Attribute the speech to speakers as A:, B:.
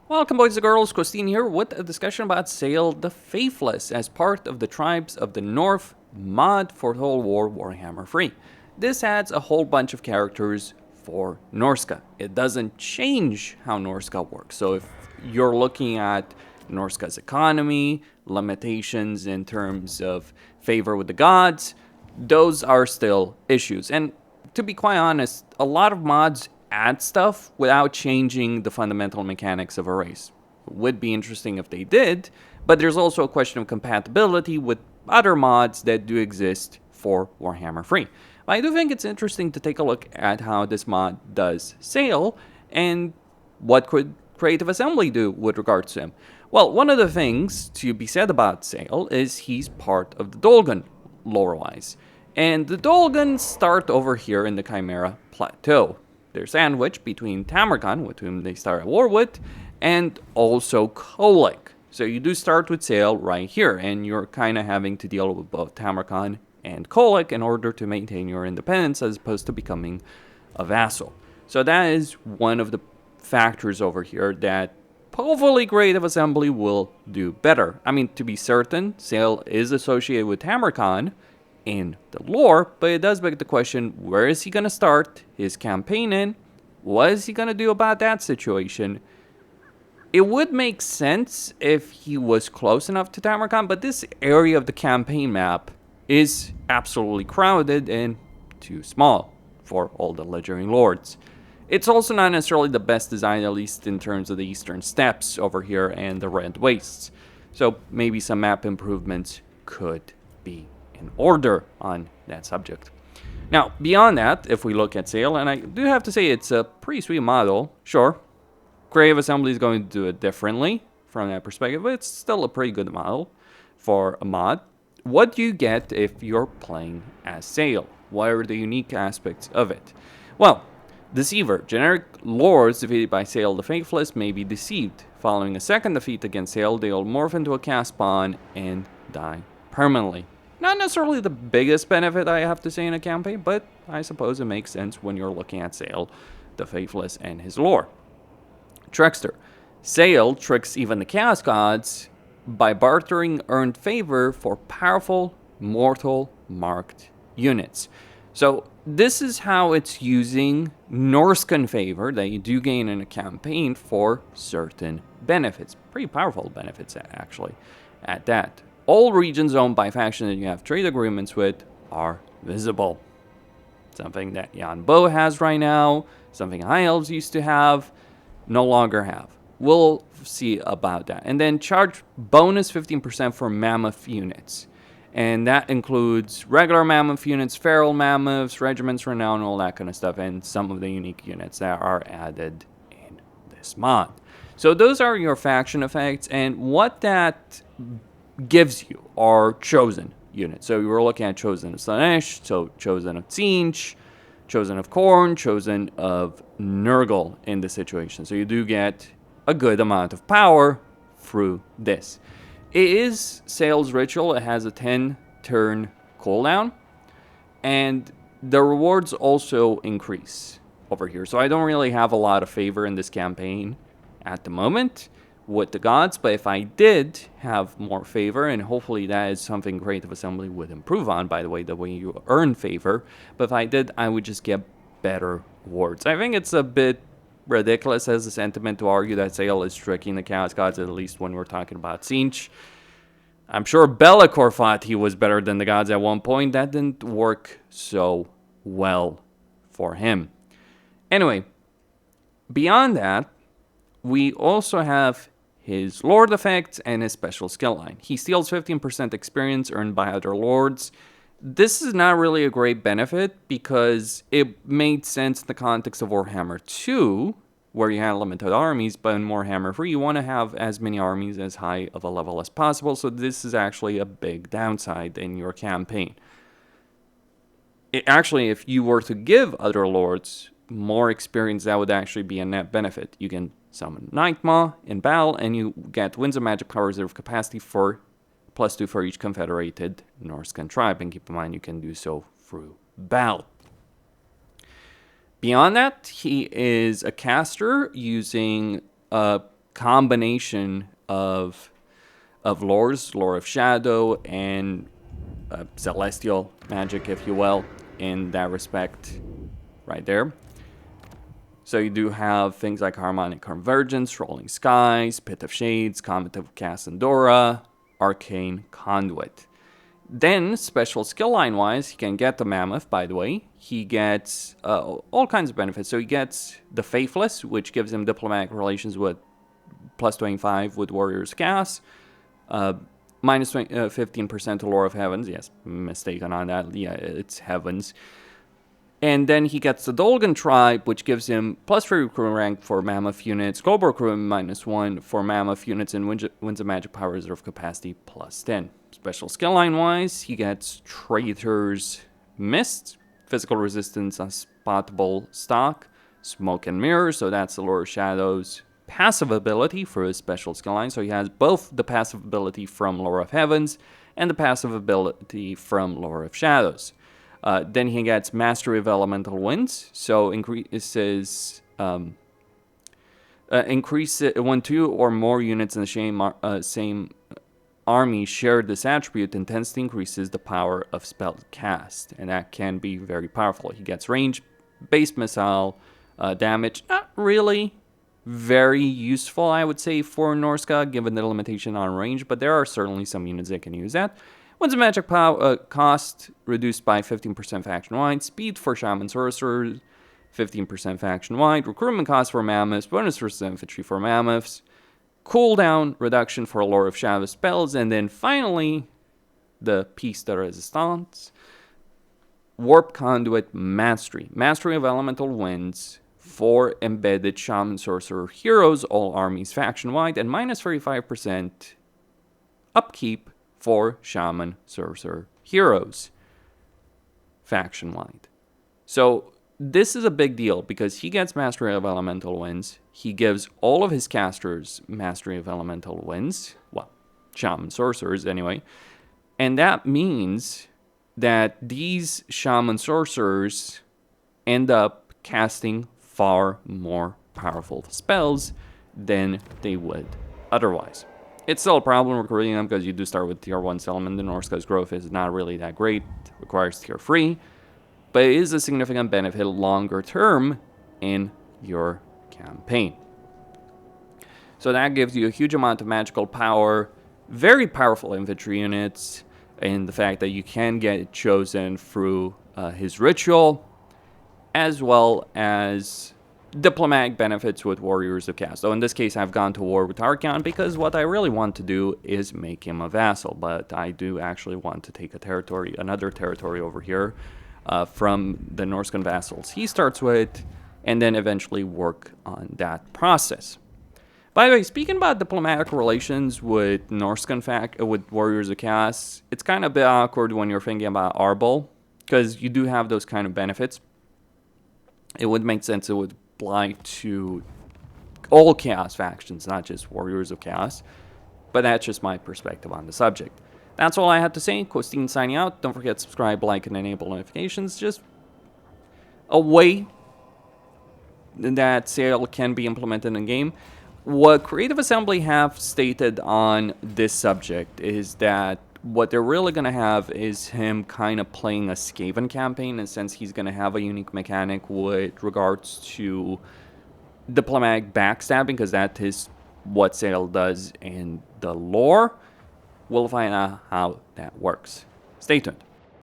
A: Welcome, boys and girls. Christine here with a discussion about Sayl the Faithless as part of the Tribes of the North mod for Total War Warhammer 3. This adds a whole bunch of characters for Norska. It doesn't change how Norska works. So if you're looking at Norska's economy, limitations in terms of favor with the gods, those are still issues. And to be quite honest, a lot of mods add stuff without changing the fundamental mechanics of a race. It would be interesting if they did, but there's also a question of compatibility with other mods that do exist for Warhammer 3. I do think it's interesting to take a look at how this mod does Sayl and what could Creative Assembly do with regards to him. Well, one of the things to be said about Sayl is he's part of the Dolgan, lore-wise. And the Dolgans start over here in the Chimera Plateau. They're sandwiched between Tamarkan, with whom they start at war with, and also Kolic. So you do start with Sayl right here, and you're kind of having to deal with both Tamarkan and Kolic in order to maintain your independence as opposed to becoming a vassal. So that is one of the factors over here that hopefully Creative Assembly will do better. I mean, to be certain, Sayl is associated with Tamarkan in the lore, but it does beg the question, where is he going to start his campaign in? What is he going to do about that situation? It would make sense if he was close enough to Tamarkan, but this area of the campaign map is absolutely crowded and too small for all the Ledgering Lords. It's also not necessarily the best design, at least in terms of the Eastern Steppes over here and the Red Wastes. So maybe some map improvements could be in order on that subject. Now, beyond that, if we look at Sayl, and I do have to say it's a pretty sweet model, sure, Creative Assembly is going to do it differently from that perspective, but it's still a pretty good model for a mod. What do you get if you're playing as Sayl? What are the unique aspects of it? Well, Deceiver. Generic lords defeated by Sayl the Faithless may be deceived. Following a second defeat against Sayl, they'll morph into a cast spawn and die permanently. Not necessarily the biggest benefit, I have to say, in a campaign, but I suppose it makes sense when you're looking at Sayl the Faithless and his lore. Trickster. Sayl tricks even the Chaos Gods by bartering earned favor for powerful, mortal marked units. So this is how it's using Norscan favor that you do gain in a campaign for certain benefits. Pretty powerful benefits, actually, at that. All regions owned by faction that you have trade agreements with are visible. Something that Jan Bo has right now, something High Elves used to have, no longer have. We'll see about that. And then charge bonus 15% for mammoth units. And that includes regular mammoth units, feral mammoths, regiments renown, all that kind of stuff, and some of the unique units that are added in this mod. So those are your faction effects, and what that gives you are chosen units. So we're looking at chosen of Slaanesh, so chosen of Tzeentch, chosen of Khorne, chosen of Nurgle in this situation. So you do get a good amount of power through this. It is Sayl's Ritual. It has a 10-turn cooldown, and the rewards also increase over here. So I don't really have a lot of favor in this campaign at the moment with the gods, but if I did have more favor, and hopefully that is something Creative Assembly would improve on, by the way you earn favor, but if I did, I would just get better rewards. I think it's a bit ridiculous as a sentiment to argue that Sayl is tricking the Chaos Gods, at least when we're talking about Tzeentch. I'm sure Be'lakor thought he was better than the gods at one point. That didn't work so well for him. Anyway, beyond that, we also have his Lord effects and his special skill line. He steals 15% experience earned by other lords. This is not really a great benefit because it made sense in the context of Warhammer 2, where you had limited armies, but in Warhammer 3, you want to have as many armies as high of a level as possible, so this is actually a big downside in your campaign. Actually, if you were to give other lords more experience, that would actually be a net benefit. You can summon Nightmaw in battle, and you get Winds of Magic Power Reserve capacity for +2 for each confederated Norscan tribe, and keep in mind you can do so through battle. Beyond that, he is a caster using combination of lores, lore of shadow, and celestial magic, if you will, in that respect, right there. So you do have things like Harmonic Convergence, Rolling Skies, Pit of Shades, Comet of Cassandora, Arcane Conduit. Then, special skill line-wise, he can get the Mammoth, by the way. He gets all kinds of benefits. So he gets the Faithless, which gives him diplomatic relations with plus 25 with Warriors Chaos. Minus 15% to Lore of Heavens. Yes, mistaken on that. Yeah, it's Heavens. And then he gets the Dolgan Tribe, which gives him plus 3 recruitment rank for Mammoth units, global recruitment minus 1 for Mammoth units, and Winds of Magic Power Reserve Capacity plus 10. Special skill line wise, he gets Traitor's Mist, physical resistance, unspottable stock, Smoke and Mirror, so that's the Lore of Shadows passive ability for his special skill line. So he has both the passive ability from Lore of Heavens and the passive ability from Lore of Shadows. Then he gets Mastery of Elemental Winds, so increases when 2 or more units in the same army share this attribute, intensity increases the power of spell cast, and that can be very powerful. He gets range, base missile damage, not really very useful, I would say, for Norska, given the limitation on range, but there are certainly some units that can use that. Winds of Magic Power cost reduced by 15% faction-wide. Speed for Shaman Sorcerers, 15% faction-wide. Recruitment cost for Mammoths. Bonus versus Infantry for Mammoths. Cooldown reduction for Lore of Shadow spells. And then finally, the piece de resistance. Warp Conduit Mastery. Mastery of Elemental Winds for embedded Shaman Sorcerer heroes, all armies faction-wide. And minus 35% upkeep for Shaman Sorcerer heroes faction-wide. So this is a big deal because he gets Mastery of Elemental Winds. He gives all of his casters Mastery of Elemental Winds. Well, Shaman Sorcerers anyway. And that means that these Shaman Sorcerers end up casting far more powerful spells than they would otherwise. It's still a problem recruiting them because you do start with tier 1 settlement. The Norska's growth is not really that great. It requires tier 3. But it is a significant benefit longer term in your campaign. So that gives you a huge amount of magical power, very powerful infantry units, and the fact that you can get it chosen through his ritual, as well as diplomatic benefits with Warriors of Chaos. So in this case, I've gone to war with Archon because what I really want to do is make him a vassal. But I do actually want to take another territory over here from the Norscan vassals he starts with, and then eventually work on that process. By the way, speaking about diplomatic relations with with Warriors of Chaos, it's kind of a bit awkward when you're thinking about Arbol, because you do have those kind of benefits. It would make sense it would apply to all Chaos factions, not just Warriors of Chaos. But that's just my perspective on the subject. That's all I had to say. Costin signing out. Don't forget to subscribe, like, and enable notifications. Just a way that Sayl can be implemented in game. What Creative Assembly have stated on this subject is that what they're really going to have is him kind of playing a Skaven campaign, in a sense he's going to have a unique mechanic with regards to diplomatic backstabbing, because that is what Sayl does in the lore. We'll find out how that works. Stay tuned.